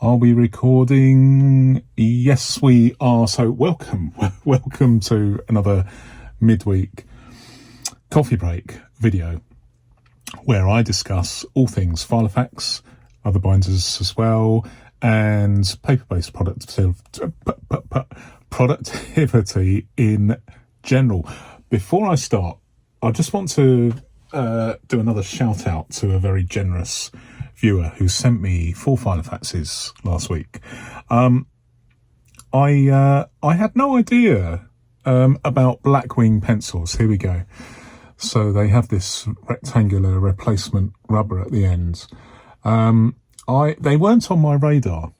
Are we recording? Yes, we are. So welcome to another midweek coffee break video where I discuss all things filofax, other binders as well, and paper-based productivity in general. Before I start, I just want to do another shout out to a very generous viewer who sent me 4 filofaxes last week. I had no idea about Blackwing pencils. Here we go. So they have this rectangular replacement rubber at the end. They weren't on my radar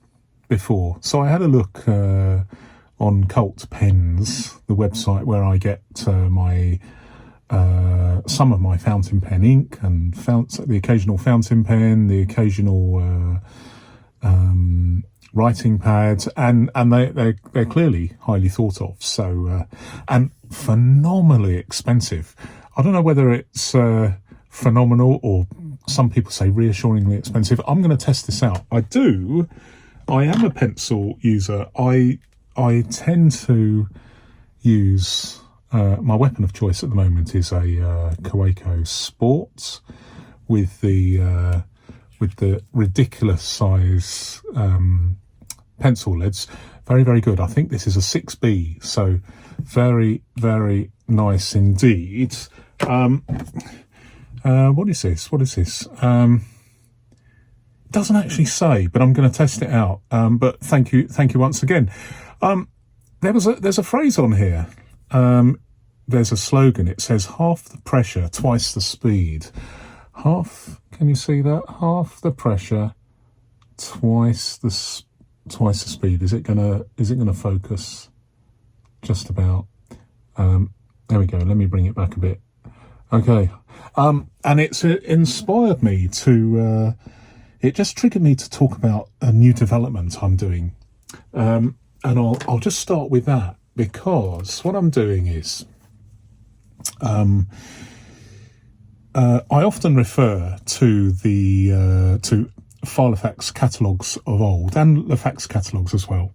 before, so I had a look on Cult Pens, the website where I get my some of my fountain pen ink and the occasional fountain pen, the occasional writing pads, and they're clearly highly thought of. So and phenomenally expensive. I don't know whether it's phenomenal or some people say reassuringly expensive. I'm going to test this out. I am a pencil user. I tend to use. My weapon of choice at the moment is a Kaweco Sport with the ridiculous size pencil lids. Very, very good. I think this is a 6B, so very, very nice indeed. What is this? Doesn't actually say, but I'm going to test it out. But thank you once again. There's a phrase on here. There's a slogan. It says half the pressure, twice the speed. Can you see that? Half the pressure, twice the speed. Is it gonna focus? Just about. There we go. Let me bring it back a bit. Okay. And it's inspired me to. It just triggered me to talk about a new development I'm doing. And I'll just start with that. Because what I'm doing is, I often refer to to filofax catalogues of old and the fax catalogues as well,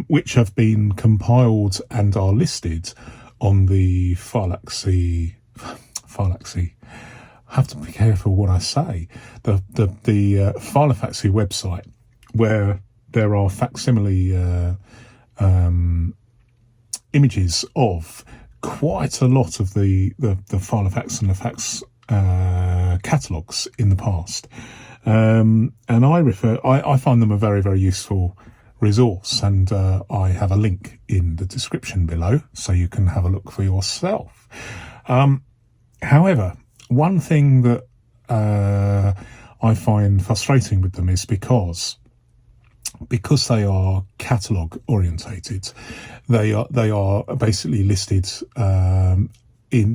which have been compiled and are listed on the filofaxy. I have to be careful what I say. The filofaxy website, where there are facsimile images of quite a lot of the filofax and the fax catalogues in the past, and I find them a very, very useful resource, and I have a link in the description below so you can have a look for yourself. However, one thing that I find frustrating with them is because they are catalogue orientated, they are basically listed in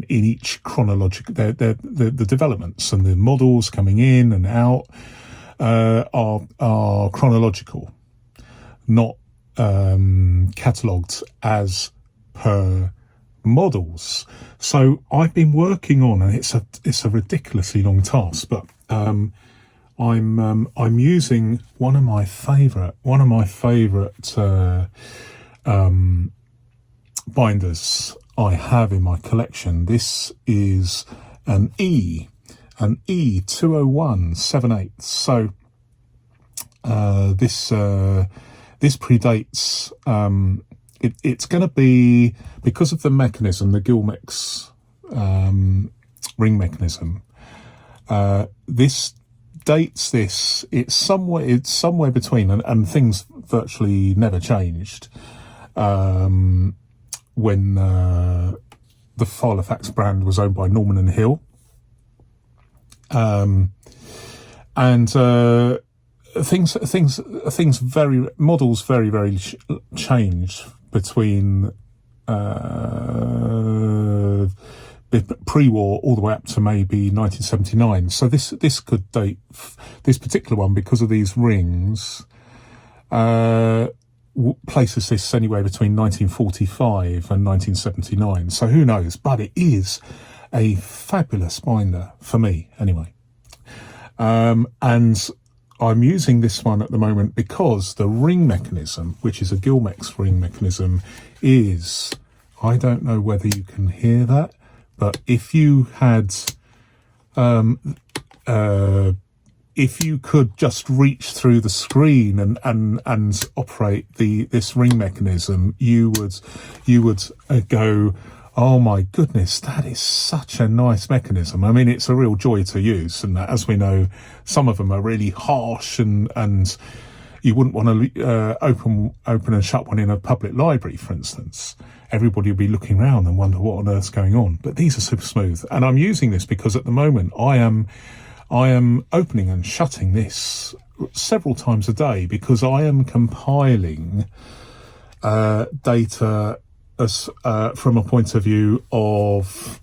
each chronological. The developments and the models coming in and out are chronological, not catalogued as per models. So I've been working on, and it's a ridiculously long task, but I'm using one of my favourite binders I have in my collection. This is an E201/7/8. So this predates. It's going to be, because of the mechanism, the Gilmix ring mechanism. This dates this. It's somewhere between, and things virtually never changed when the filofax brand was owned by Norman and Hill, and models very changed between pre-war all the way up to maybe 1979. So this could date, this particular one, because of these rings, places this anywhere between 1945 and 1979. So who knows? But it is a fabulous binder for me, anyway. And I'm using this one at the moment because the ring mechanism, which is a Gilmex ring mechanism, is, I don't know whether you can hear that, but if you had, if you could just reach through the screen and operate this ring mechanism, you would go, oh my goodness, that is such a nice mechanism. I mean, it's a real joy to use, and as we know, some of them are really harsh, and you wouldn't want to open and shut one in a public library, for instance. Everybody would be looking around and wonder what on earth's going on. But these are super smooth, and I'm using this because at the moment I am opening and shutting this several times a day because I am compiling data as from a point of view of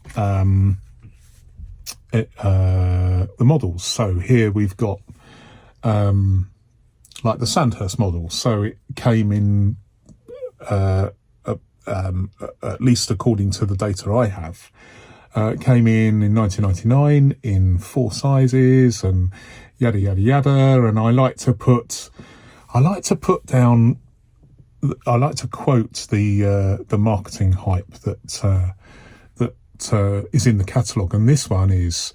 the models. So here we've got like the Sandhurst model. So it came in, at least according to the data I have, came in 1999 in 4 sizes and yada yada yada. And I like to quote the marketing hype that is in the catalogue, and this one is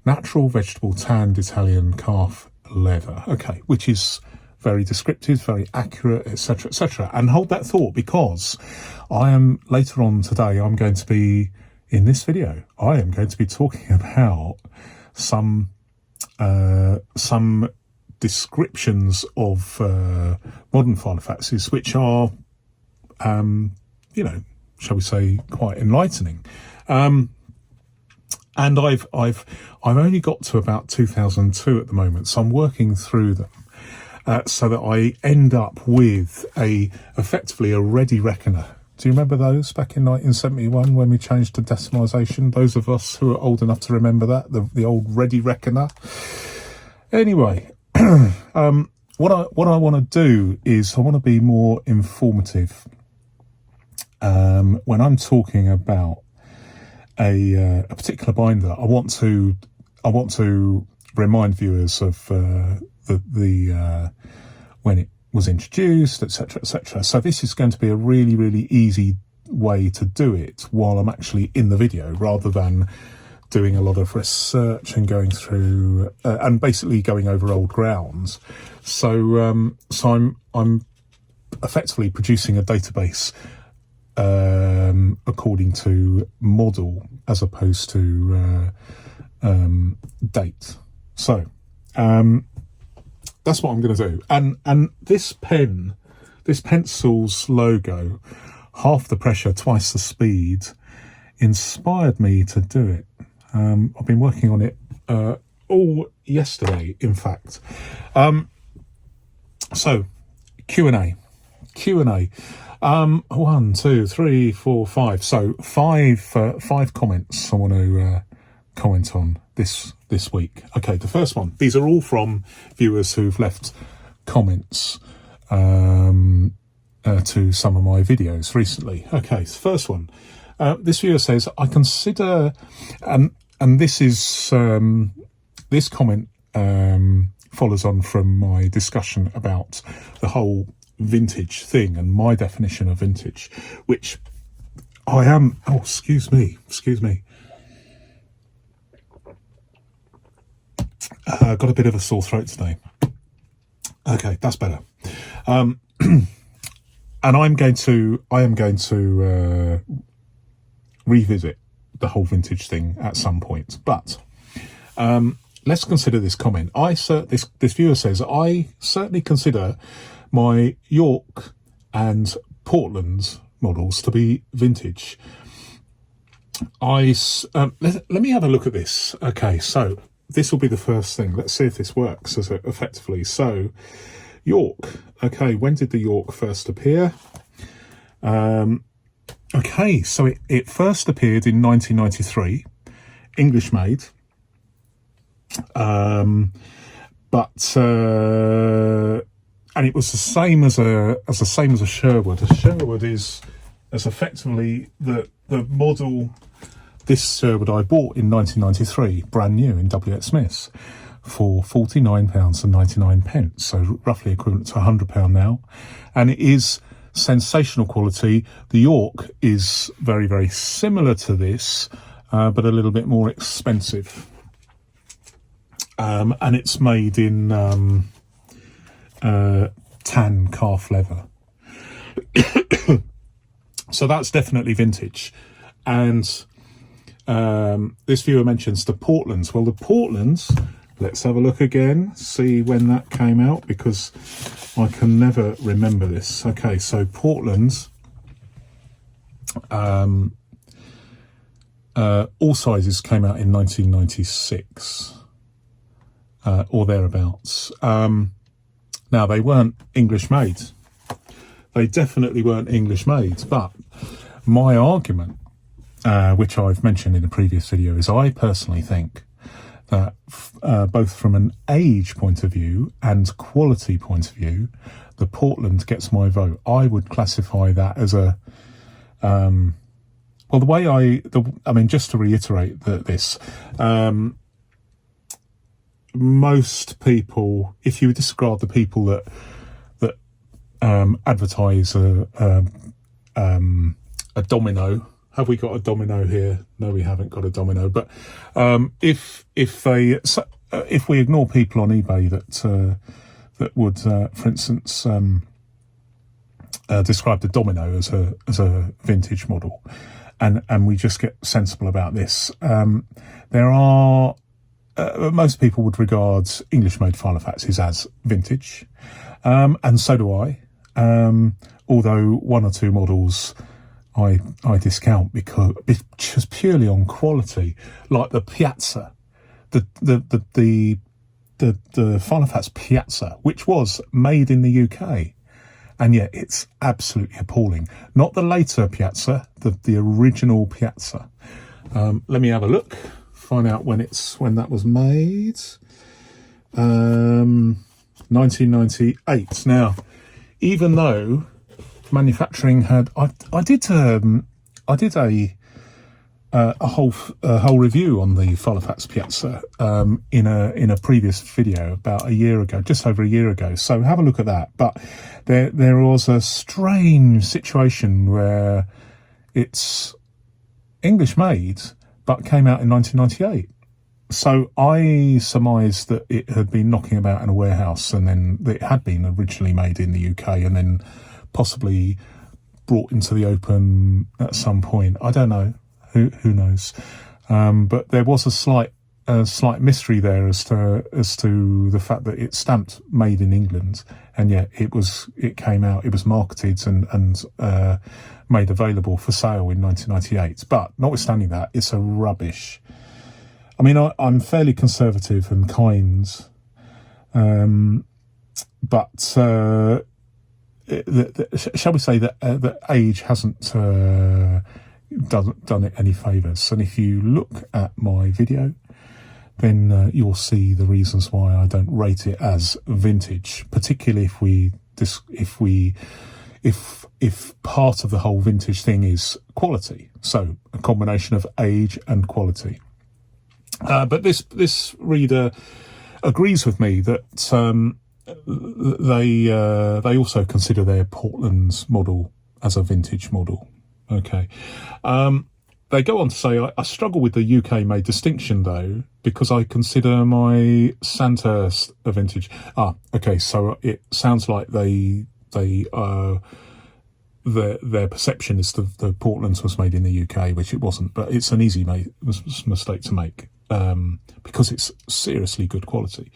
natural vegetable tanned Italian calf leather. Okay, which is very descriptive, very accurate, etc., etc. And hold that thought, because I am later on today. I'm going to be in this video. I am going to be talking about some descriptions of modern filofaxes, which are, shall we say, quite enlightening. And I've only got to about 2002 at the moment, so I'm working through them so that I end up with effectively a ready reckoner. Do you remember those back in 1971 when we changed to decimalisation? Those of us who are old enough to remember that, the old ready reckoner. Anyway, what I want to do is I want to be more informative when I'm talking about a particular binder. I want to remind viewers of the when it was introduced, etc., etc. So this is going to be a really, really easy way to do it while I'm actually in the video, rather than doing a lot of research and going through and basically going over old grounds. So I'm effectively producing a database according to model as opposed to date. So that's what I'm going to do. And this pencil's logo, half the pressure, twice the speed, inspired me to do it. I've been working on it all yesterday, in fact. So Q&A. 1, 2, 3, 4, 5. So five comments I want to comment on this week. Okay, the first one. These are all from viewers who've left comments to some of my videos recently. Okay, so first one. This viewer says, I consider, and this is this comment follows on from my discussion about the whole vintage thing and my definition of vintage, which I am. Oh, excuse me. Got a bit of a sore throat today. Okay, that's better. And I am going to revisit the whole vintage thing at some point. But let's consider this comment. This viewer says, I certainly consider my York and Portland models to be vintage. Let me have a look at this. Okay, so this will be the first thing. Let's see if this works as effectively. So York. Okay, when did the York first appear? Okay, so it first appeared in 1993, English made, and it was the same as a Sherwood. A Sherwood is effectively the model. This Sherwood I bought in 1993, brand new in W.H. Smith's, for £49.99, so roughly equivalent to £100 now. And it is sensational quality. The York is very, very similar to this, but a little bit more expensive. And it's made in tan calf leather. So that's definitely vintage. And this viewer mentions the Portlands. Well, the Portlands, let's have a look again, see when that came out, because I can never remember this. Okay, so Portlands, all sizes came out in 1996 or thereabouts. Now, they weren't English made. They definitely weren't English made, but my argument, which I've mentioned in a previous video, is I personally think that both from an age point of view and quality point of view, the Portland gets my vote. I would classify that as a, well, the way I mean, just to reiterate this, most people, if you disregard the people that advertise a domino. Have we got a domino here? No, we haven't got a domino. But if we ignore people on eBay that would, for instance, describe the domino as a vintage model, and we just get sensible about this, there are most people would regard English-made filofaxes as vintage, and so do I. Although one or two models I discount because just purely on quality, like the Piazza, the filofax Piazza, which was made in the UK, and yet it's absolutely appalling. Not the later Piazza, the original Piazza. Let me have a look, find out when that was made. 1998. Now, even though manufacturing had, I did a whole review on the filofax Piazza in a previous video about a year ago, just over a year ago. So have a look at that. But there was a strange situation where it's English made but came out in 1998. So I surmised that it had been knocking about in a warehouse, and then it had been originally made in the UK and then possibly brought into the open at some point. I don't know. Who knows? But there was a slight mystery there as to the fact that it's stamped made in England, and yet it came out, it was marketed and made available for sale in 1998. But notwithstanding that, it's a rubbish. I mean, I'm fairly conservative and kind, but shall we say that age hasn't done it any favours. And if you look at my video, then you'll see the reasons why I don't rate it as vintage, particularly if part of the whole vintage thing is quality. So a combination of age and quality. But this reader agrees with me that they also consider their Portland's model as a vintage model. Okay. They go on to say, I struggle with the UK-made distinction, though, because I consider my Sandhurst a vintage. Okay, so it sounds like their perception is the Portland's was made in the UK, which it wasn't, but it's an easy mistake to make, because it's seriously good quality.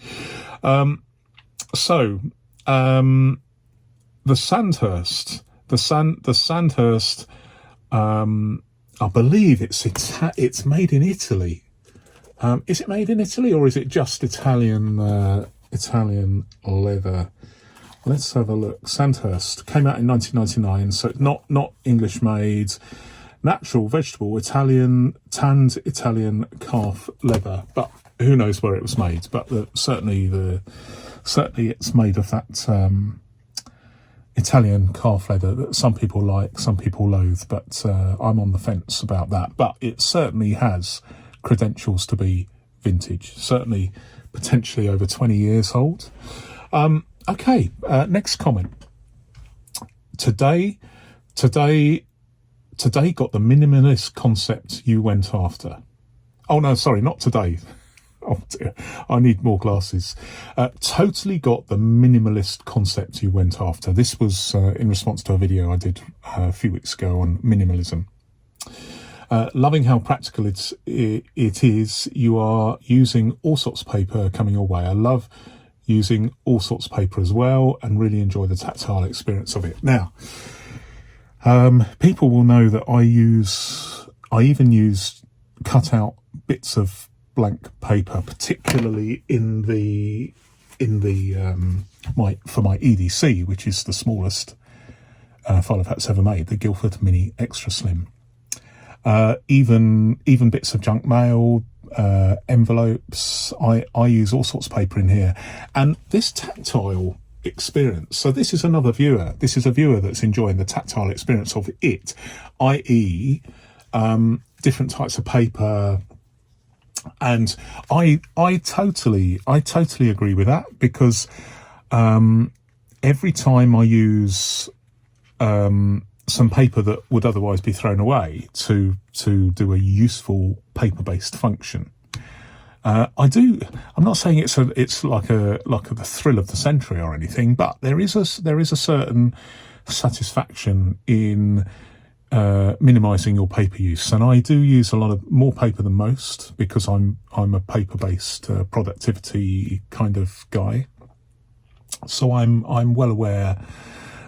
The Sandhurst, I believe it's made in Italy. Is it made in Italy, or is it just Italian leather? Let's have a look. Sandhurst came out in 1999, so not English made. Natural vegetable tanned Italian calf leather, but who knows where it was made? But certainly it's made of that Italian calf leather that some people like, some people loathe, but I'm on the fence about that. But it certainly has credentials to be vintage. Certainly potentially over 20 years old. Okay, next comment. Today got the minimalist concept you went after. Oh no, sorry, not today. Oh dear, I need more glasses. Totally got the minimalist concept you went after. This was in response to a video I did a few weeks ago on minimalism. Loving how practical it is. You are using all sorts of paper coming your way. I love using all sorts of paper as well, and really enjoy the tactile experience of it. Now, people will know that I even use cut out bits of blank paper, particularly for my EDC, which is the smallest filofax ever made, the Guildford Mini Extra Slim. Even bits of junk mail, envelopes. I use all sorts of paper in here, and this tactile experience. So this is another viewer. This is a viewer that's enjoying the tactile experience of it, i.e., different types of paper. And I totally agree with that, because every time I use some paper that would otherwise be thrown away to do a useful paper-based function, I'm not saying it's like the thrill of the century or anything, but there is a certain satisfaction in minimizing your paper use. And I do use a lot of more paper than most, because I'm a paper-based productivity kind of guy. So I'm well aware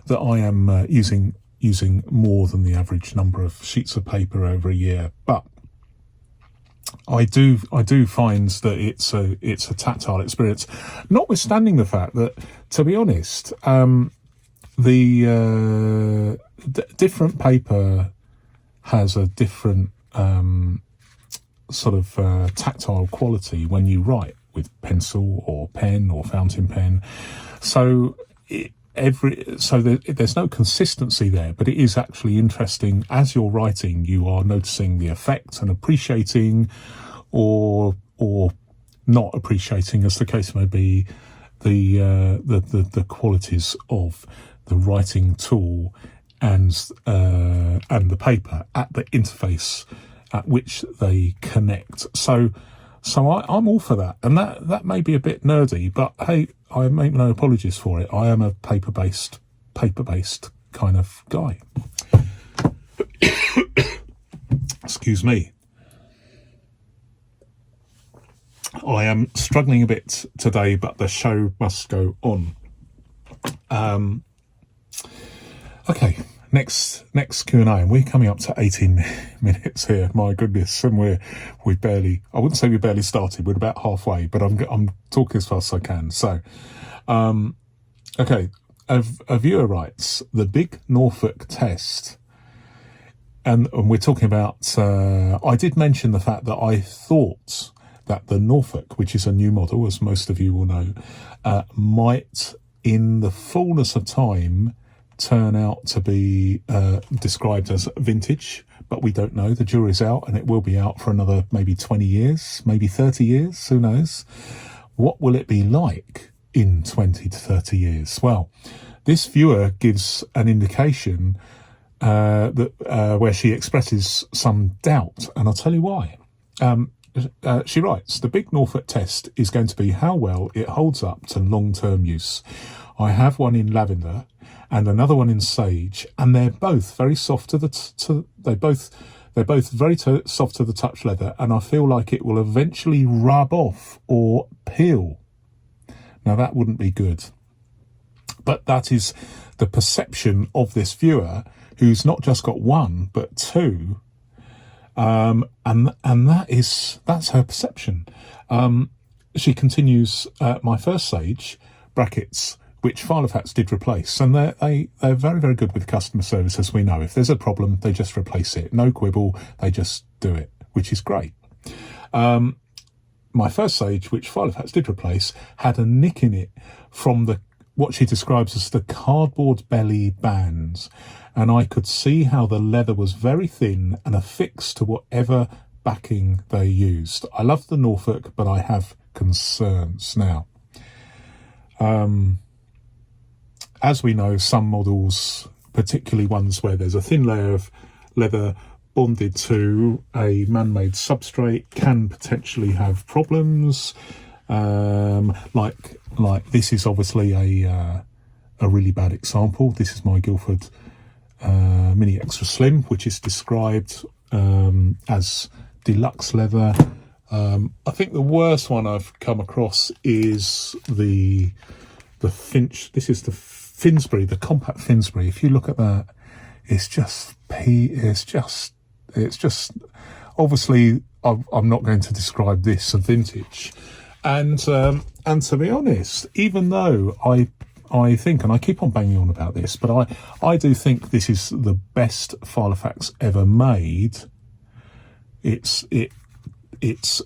that I am using more than the average number of sheets of paper over a year. But I do find that it's a tactile experience, notwithstanding the fact that, to be honest, the different paper has a different sort of tactile quality when you write with pencil or pen or fountain pen. So there's no consistency there, but it is actually interesting. As you're writing, you are noticing the effect and appreciating, or not appreciating, as the case may be, the qualities of the writing tool and the paper at the interface at which they connect. So I'm all for that, and that may be a bit nerdy, but hey, I make no apologies for it. I am a paper-based kind of guy. Excuse me. I am struggling a bit today, but the show must go on. Okay, next Q&A, and we're coming up to 18 minutes here. My goodness, and we barely, I wouldn't say we barely started, we're about halfway, but I'm talking as fast as I can. So, okay, a viewer writes, the big Norfolk test, and we're talking about, I did mention the fact that I thought that the Norfolk, which is a new model, as most of you will know, might, in the fullness of time, turn out to be described as vintage, but we don't know. The jury's out, and it will be out for another maybe 20 years, maybe 30 years, who knows. What will it be like in 20 to 30 years? Well, this viewer gives an indication that where she expresses some doubt, and I'll tell you why. She writes, the big Norfolk test is going to be how well it holds up to long-term use. I have one in lavender and another one in sage, and they're both very soft to the they're both very soft to the touch leather, and I feel like it will eventually rub off or peel. Now that wouldn't be good, but that is the perception of this viewer, who's not just got one but two, and that's her perception. She continues, my first sage brackets, which filofax did replace, and they're very, very good with customer service, as we know. If there's a problem, they just replace it. No quibble, they just do it, which is great. My first sage, which filofax did replace, had a nick in it from what she describes as the cardboard belly bands, and I could see how the leather was very thin and affixed to whatever backing they used. I love the Norfolk, but I have concerns. Now, as we know, some models, particularly ones where there's a thin layer of leather bonded to a man-made substrate, can potentially have problems. Like this is obviously a really bad example. This is my Guildford Mini Extra Slim, which is described as deluxe leather. I think the worst one I've come across is the Finch. This is the Finsbury, the compact Finsbury. If you look at that, it's just obviously I'm not going to describe this as vintage. And to be honest, even though I think, and I keep on banging on about this, but I do think this is the best filofax ever made. It's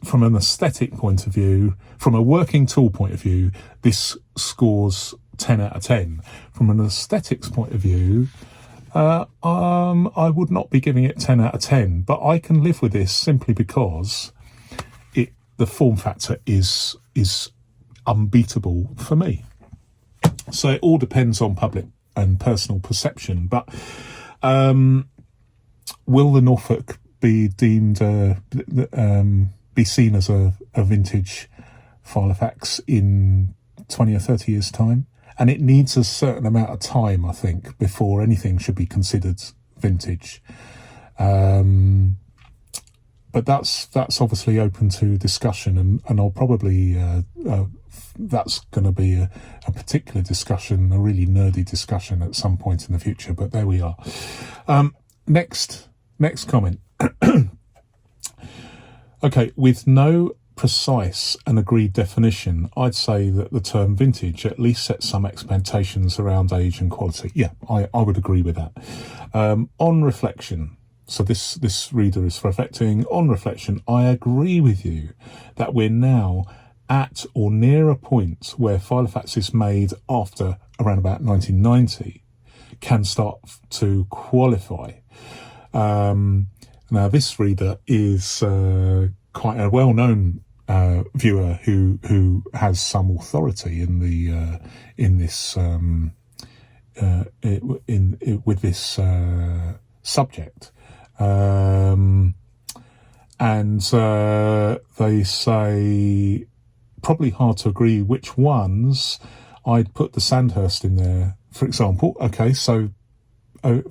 from an aesthetic point of view, from a working tool point of view, this scores 10 out of 10. From an aesthetics point of view, I would not be giving it 10 out of 10, but I can live with this simply because the form factor is unbeatable for me. So it all depends on public and personal perception. But will the Norfolk be deemed be seen as a vintage filofax in 20 or 30 years' time? And it needs a certain amount of time, I think, before anything should be considered vintage. But that's obviously open to discussion, and I'll probably that's going to be a particular discussion, a really nerdy discussion at some point in the future. But there we are. Next comment. Okay, with no precise and agreed definition, I'd say that the term vintage at least sets some expectations around age and quality. Yeah, I would agree with that. On reflection, so this reader is reflecting, on reflection, I agree with you that we're now at or near a point where filofaxes made after around about 1990 can start to qualify. Now, this reader is quite a well-known viewer who has some authority in the with this subject, and they say probably hard to agree which ones. I'd put the Sandhurst in there, for example. Okay, so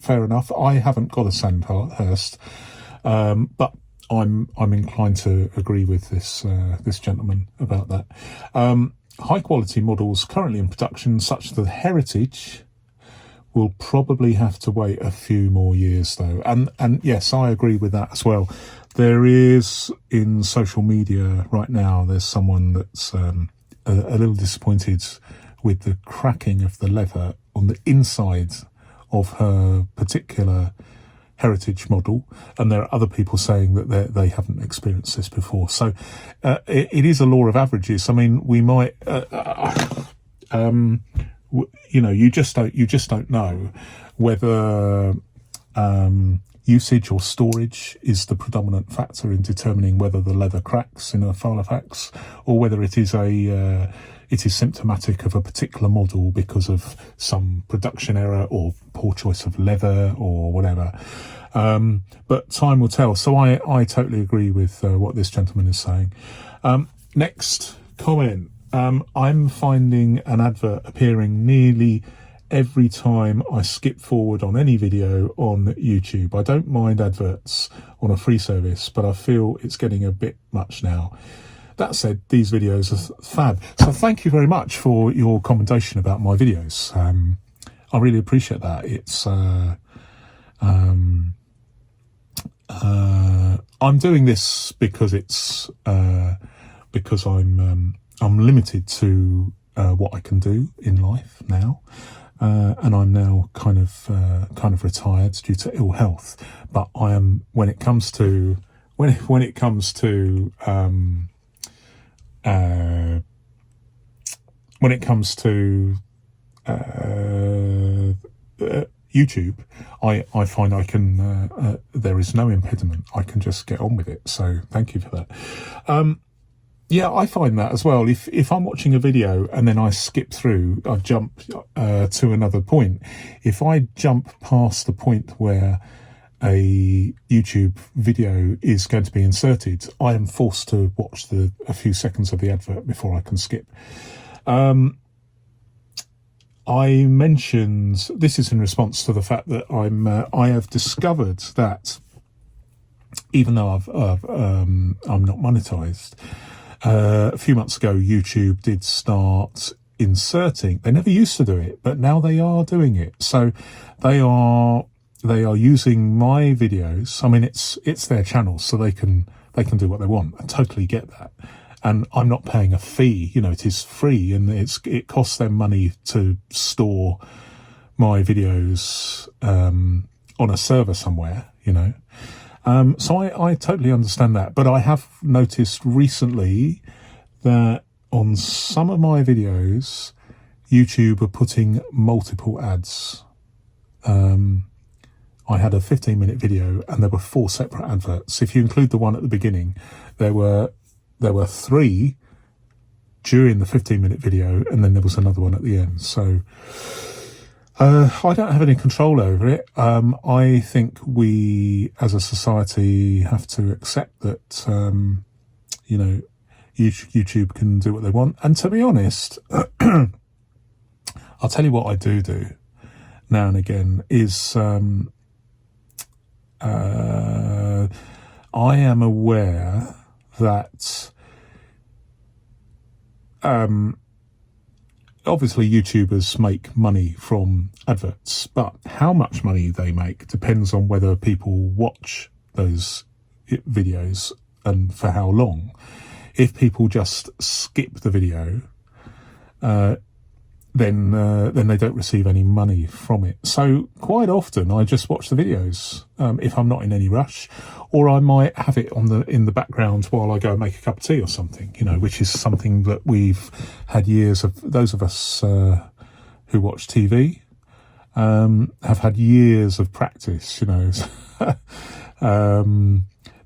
fair enough. I haven't got a Sandhurst, but I'm inclined to agree with this gentleman about that. High quality models currently in production, such as the Heritage, will probably have to wait a few more years though. And yes, I agree with that as well. There is, in social media right now, there's someone that's a little disappointed with the cracking of the leather on the inside of her particular Heritage model, and there are other people saying that they haven't experienced this before. So it is a law of averages. I mean, we might, you just don't know whether usage or storage is the predominant factor in determining whether the leather cracks in a filofax, or whether it is symptomatic of a particular model because of some production error or poor choice of leather or whatever. But time will tell. So I totally agree with what this gentleman is saying. Next comment. I'm finding an advert appearing nearly every time I skip forward on any video on YouTube. I don't mind adverts on a free service, but I feel it's getting a bit much now. That said, these videos are fab. So thank you very much for your commendation about my videos. I really appreciate that. It's I'm doing this because it's because I'm limited to what I can do in life now, and I'm now kind of retired due to ill health. But I am, when it comes to YouTube, I find I can, there is no impediment. I can just get on with it. So thank you for that. Yeah, I find that as well. If I'm watching a video and then I skip through, I jump to another point. If I jump past the point where a YouTube video is going to be inserted, I am forced to watch a few seconds of the advert before I can skip. I mentioned this is in response to the fact that I have discovered that even though I'm not monetized. A few months ago, YouTube did start inserting. They never used to do it, but now they are doing it. So they are using my videos. I mean, it's their channel, so they can do what they want. I totally get that, and I'm not paying a fee. You know, it is free, and it costs them money to store my videos on a server somewhere. You know. So I totally understand that, but I have noticed recently that on some of my videos, YouTube are putting multiple ads. I had a 15-minute video and there were 4 separate adverts. If you include the one at the beginning, there were 3 during the 15-minute video, and then there was another one at the end. So I don't have any control over it. I think we, as a society, have to accept that, you know, YouTube can do what they want. And to be honest, I'll tell you what I do now and again is I am aware that obviously YouTubers make money from adverts, but how much money they make depends on whether people watch those videos and for how long. If people just skip the video, then they don't receive any money from it. So quite often I just watch the videos if I'm not in any rush, or I might have it in the background while I go and make a cup of tea or something, you know, which is something that we've had years of. Those of us who watch TV have had years of practice, you know.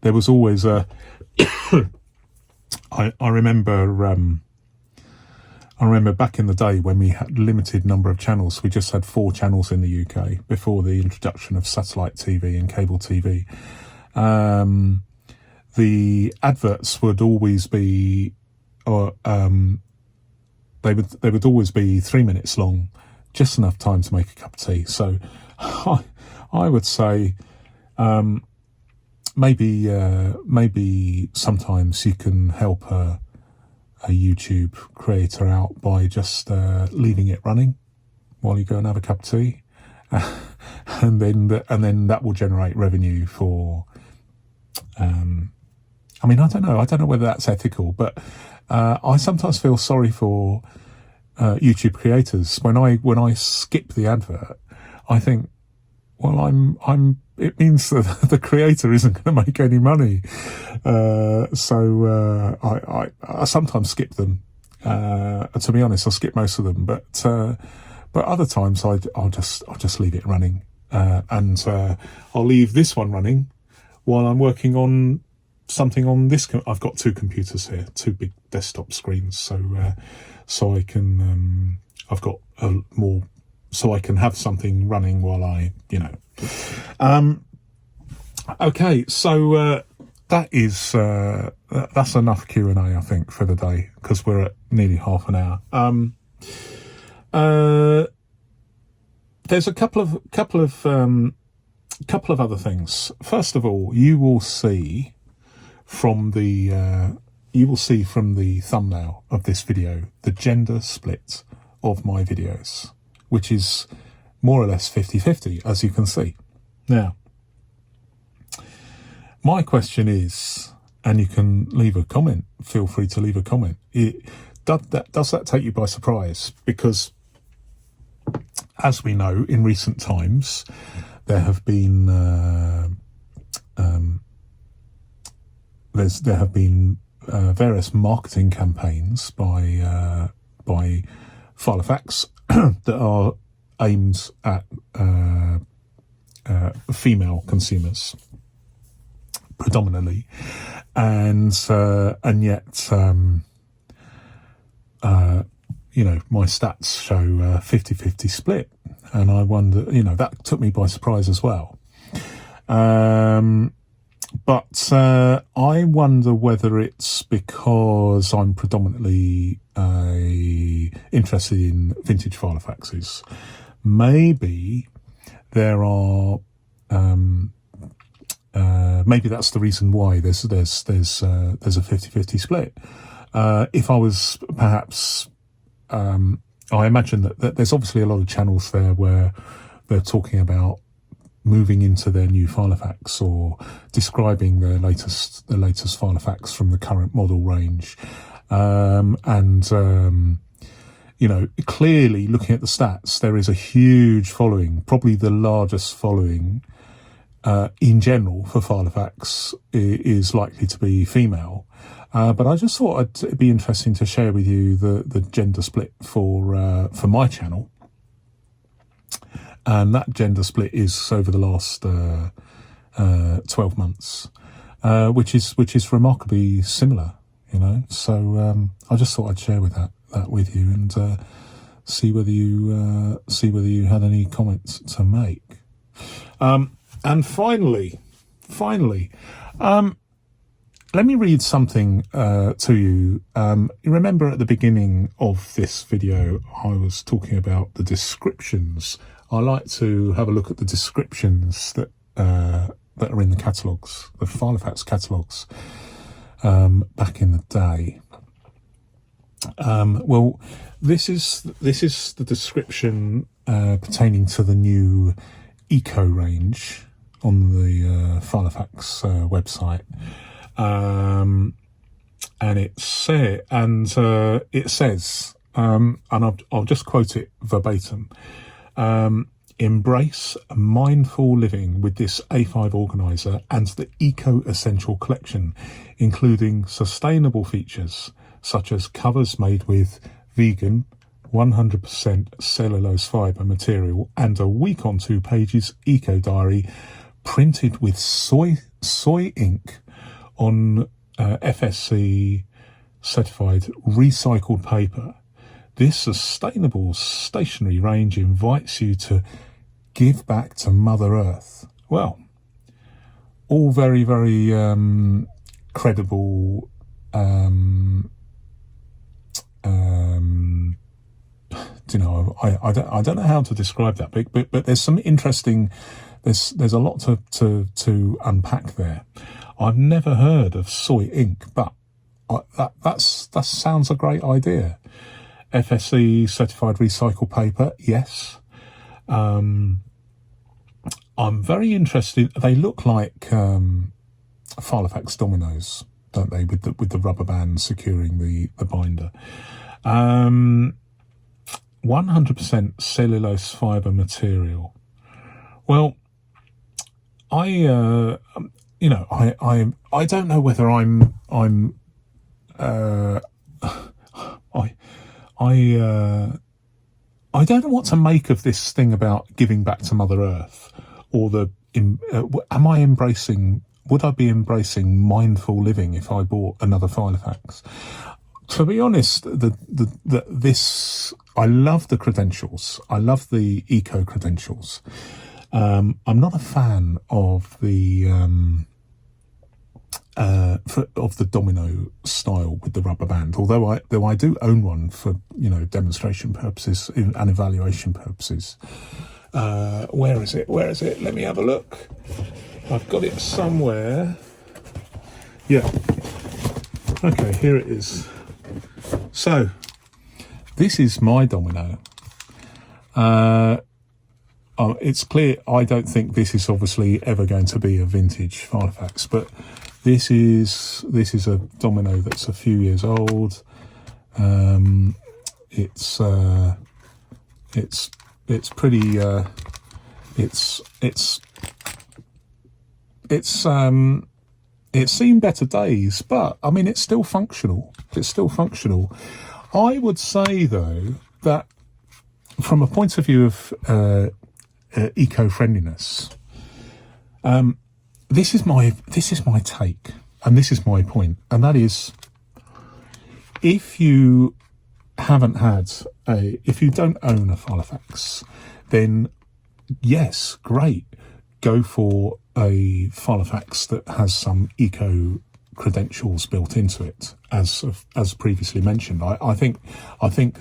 There was always a I remember back in the day when we had limited number of channels. We just had 4 channels in the UK before the introduction of satellite TV and cable TV. The adverts would always be, they would always be 3 minutes long, just enough time to make a cup of tea. So I would say maybe sometimes you can help a YouTube creator out by just leaving it running while you go and have a cup of tea, and then that will generate revenue for. I mean, I don't know whether that's ethical, but I sometimes feel sorry for YouTube creators when I skip the advert. I think, well, it means that the creator isn't going to make any money. So I sometimes skip them. To be honest, I skip most of them, but other times I'll just leave it running. And I'll leave this one running while I'm working on something on this. I've got 2 computers here, 2 big desktop screens. So I can, I've got more, so I can have something running while I, you know. Okay, so that's enough Q&A, I think, for the day, because we're at nearly half an hour. There's a couple of other things. First of all, you will see from the thumbnail of this video the gender split of my videos, which is more or less 50-50, as you can see. Now, my question is, and you can leave a comment, feel free to leave a comment, does that take you by surprise? Because, as we know, in recent times, there have been various marketing campaigns by filo-fax that are aimed at female consumers predominantly, and yet my stats show 50-50 split, and I wonder, that took me by surprise as well. But I wonder whether it's because I'm predominantly interested in vintage filofaxes. Maybe there are. Maybe that's the reason why there's a 50-50 split. If I was perhaps, I imagine that there's obviously a lot of channels there where they're talking about moving into their new filofax or describing the latest filofax from the current model range, clearly looking at the stats, there is a huge following, probably the largest following in general for filofax is likely to be female. But I just thought it'd be interesting to share with you the gender split for my channel. And that gender split is over the last 12 months, which is remarkably similar, So I just thought I'd share that with you and see whether you had any comments to make. And finally, let me read something to you. You remember at the beginning of this video, I was talking about the descriptions. I like to have a look at the descriptions that are in the catalogues, the filofax catalogues, back in the day. Well, this is the description pertaining to the new Eco range on the filofax website. And it says, and I'll just quote it verbatim. Embrace mindful living with this A5 organizer and the Eco Essential collection, including sustainable features such as covers made with vegan 100% cellulose fibre material and a week on 2 pages eco diary printed with soy ink on FSC certified recycled paper. This sustainable stationery range invites you to give back to Mother Earth. Well, all very, very credible. I don't know how to describe that, but there's some interesting. There's a lot to unpack there. I've never heard of soy ink, but that sounds a great idea. FSC certified recycled paper, yes. I'm very interested. They look like filofax dominoes, don't they? With the rubber band securing the binder. 100% cellulose fibre material. Well, I don't know whether I don't know what to make of this thing about giving back to Mother Earth, or would I be embracing mindful living if I bought another filofax? To be honest, I love the credentials. I love the eco credentials. I'm not a fan of the domino style with the rubber band, although I do own one for demonstration purposes and evaluation purposes. Where is it? Let me have a look. I've got it somewhere. Yeah. Okay, here it is. So this is my domino. It's clear I don't think this is obviously ever going to be a vintage filofax, but this is a domino that's a few years old. It's pretty. It's seen better days, but I mean it's still functional. I would say though that from a point of view of eco-friendliness, this is my take. and this is my point, and that is, if you if you don't own a filofax, then yes, great, go for a filofax that has some eco credentials built into it, as previously mentioned. I think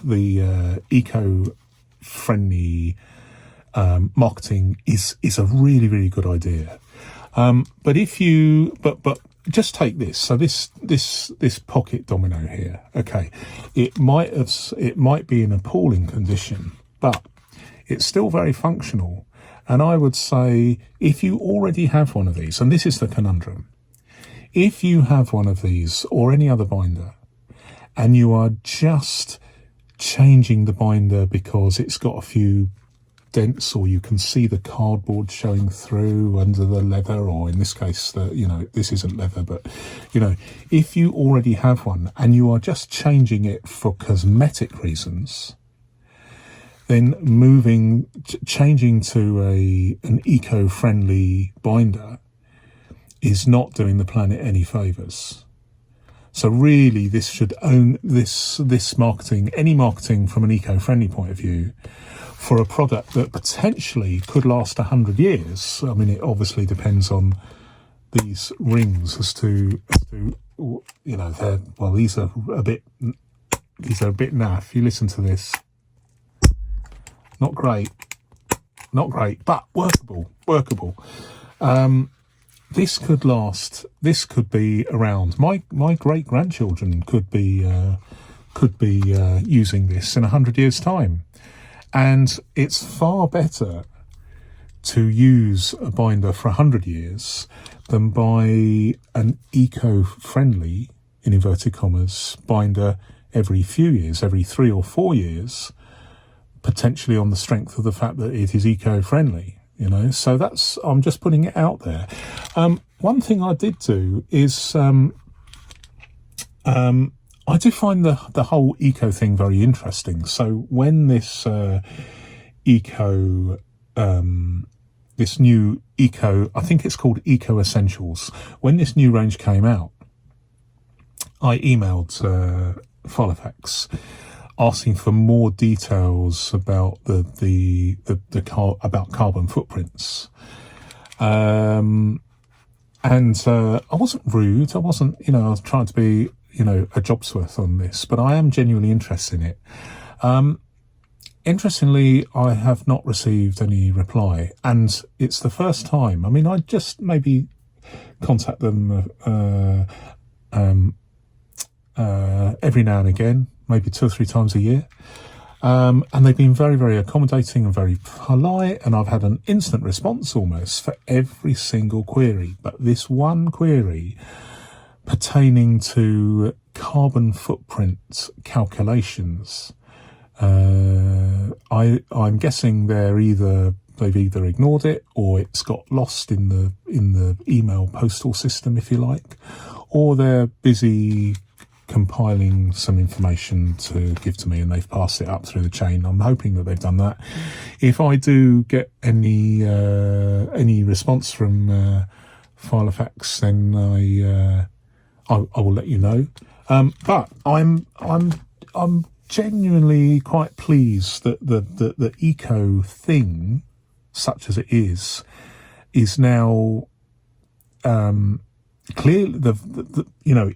the eco-friendly marketing is a really good idea. But just take this. So this pocket domino here. Okay, it might be in appalling condition, but it's still very functional. And I would say, if you already have one of these, and this is the conundrum, if you have one of these or any other binder, and you are just changing the binder because it's got a few dents, or you can see the cardboard showing through under the leather, or in this case, this isn't leather, but if you already have one and you are just changing it for cosmetic reasons, then changing to an eco-friendly binder is not doing the planet any favours. So really, this should own this marketing, any marketing from an eco-friendly point of view, for a product that potentially could last 100 years. I mean, it obviously depends on these rings as to these are a bit naff. You listen to this, not great, but workable. This could last. This could be around. My great grandchildren could be using this in 100 years' time, and it's far better to use a binder for 100 years than buy an eco-friendly, in inverted commas, binder every few years, every 3 or 4 years, potentially on the strength of the fact that it is eco-friendly. So I'm just putting it out there. One thing I did do is I do find the whole eco thing very interesting. So when this this new eco, I think it's called Eco Essentials, when this new range came out, I emailed filofax asking for more details about about carbon footprints. And I wasn't rude. I wasn't, I was trying to be, a job's worth on this, but I am genuinely interested in it. Interestingly, I have not received any reply, and it's the first time. I mean, I just maybe contact them every now and again, maybe 2 or 3 times a year. And they've been very, very accommodating and very polite, and I've had an instant response almost for every single query. But this one query pertaining to carbon footprint calculations, I'm guessing they've either ignored it, or it's got lost in the email postal system, if you like, or they're busy compiling some information to give to me and they've passed it up through the chain. I'm hoping that they've done that. If I do get any response from filofax, then I will let you know. But I'm genuinely quite pleased that the eco thing, such as it is now clearly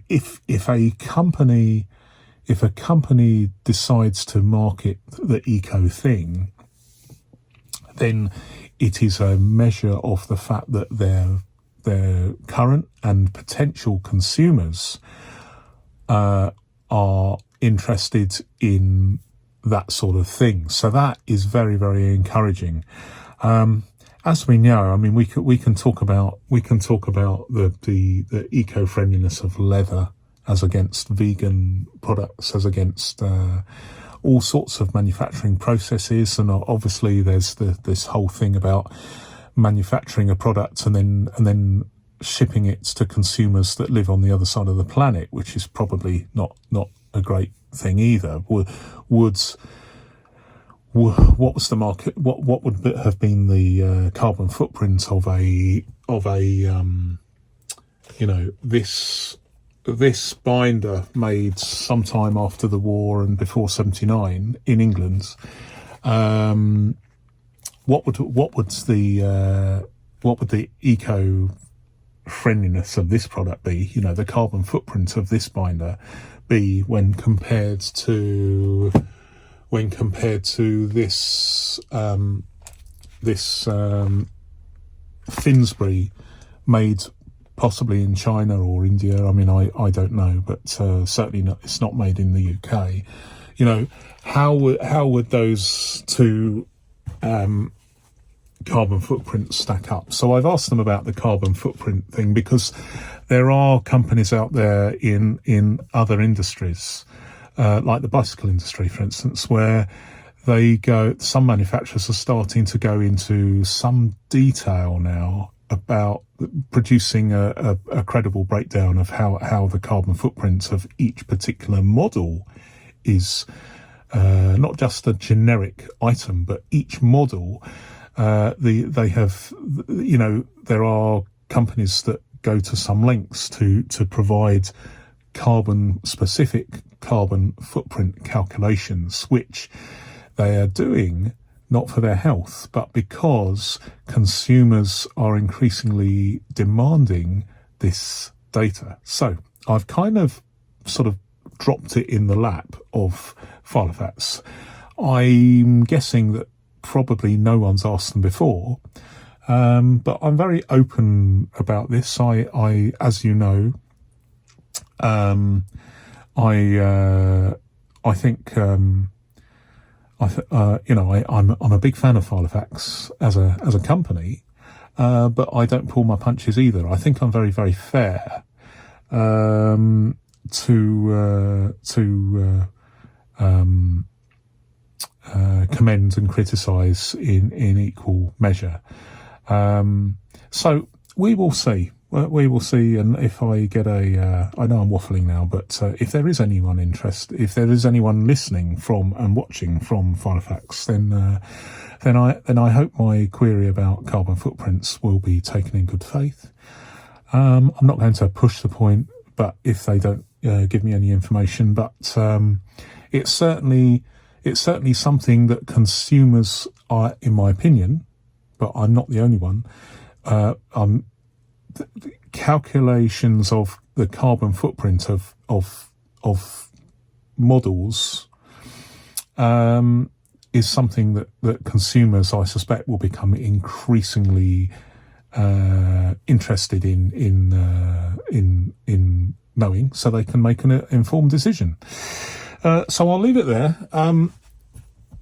if a company decides to market the eco thing, then it is a measure of the fact that their current and potential consumers are interested in that sort of thing. So that is very, very encouraging. As we know, I mean, we can talk about the eco-friendliness of leather as against vegan products, as against all sorts of manufacturing processes, and obviously there's this whole thing about manufacturing a product and then shipping it to consumers that live on the other side of the planet, which is probably not a great thing either. What was the market? What would have been the carbon footprint of a this binder made sometime after the war and before 79 in England. What would the eco friendliness of this product be? The carbon footprint of this binder be when compared to this Finsbury made possibly in China or India. I mean, I don't know, but certainly it's not made in the UK. How would those two carbon footprints stack up? So I've asked them about the carbon footprint thing because there are companies out there in other industries, like the bicycle industry, for instance, where some manufacturers are starting to go into some detail now about producing a credible breakdown of how the carbon footprint of each particular model is, not just a generic item, but each model. They have, there are companies that go to some lengths to provide specific carbon footprint calculations, which they are doing not for their health, but because consumers are increasingly demanding this data. So I've kind of sort of dropped it in the lap of filofax. I'm guessing that probably no one's asked them before, but I'm very open about this. I as you know, I think I'm a big fan of filofax as a company, but I don't pull my punches either. I think I'm very, very fair to commend and criticise in equal measure. So we will see. We will see, and if I get I know I'm waffling now, but if there is anyone interested, if there is anyone listening from and watching from filofax, then I hope my query about carbon footprints will be taken in good faith. I'm not going to push the point, but if they don't give me any information, but it's certainly something that consumers are, in my opinion, but I'm not the only one. The calculations of the carbon footprint of models is something that consumers, I suspect, will become increasingly interested in knowing, so they can make an informed decision. So I'll leave it there.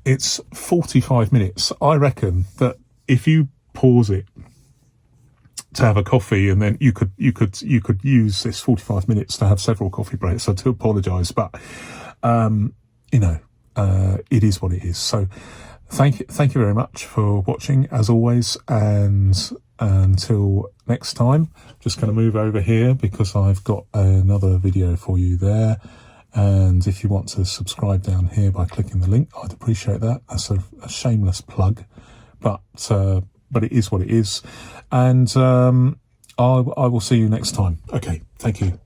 It's 45 minutes. I reckon that if you pause it to have a coffee, and then you could use this 45 minutes to have several coffee breaks. I do apologise, but it is what it is. So thank you very much for watching, as always, and until next time. Just going to move over here because I've got another video for you there. And if you want to subscribe down here by clicking the link, I'd appreciate that. That's a shameless plug, but it is what it is. And I will see you next time. Okay, thank you.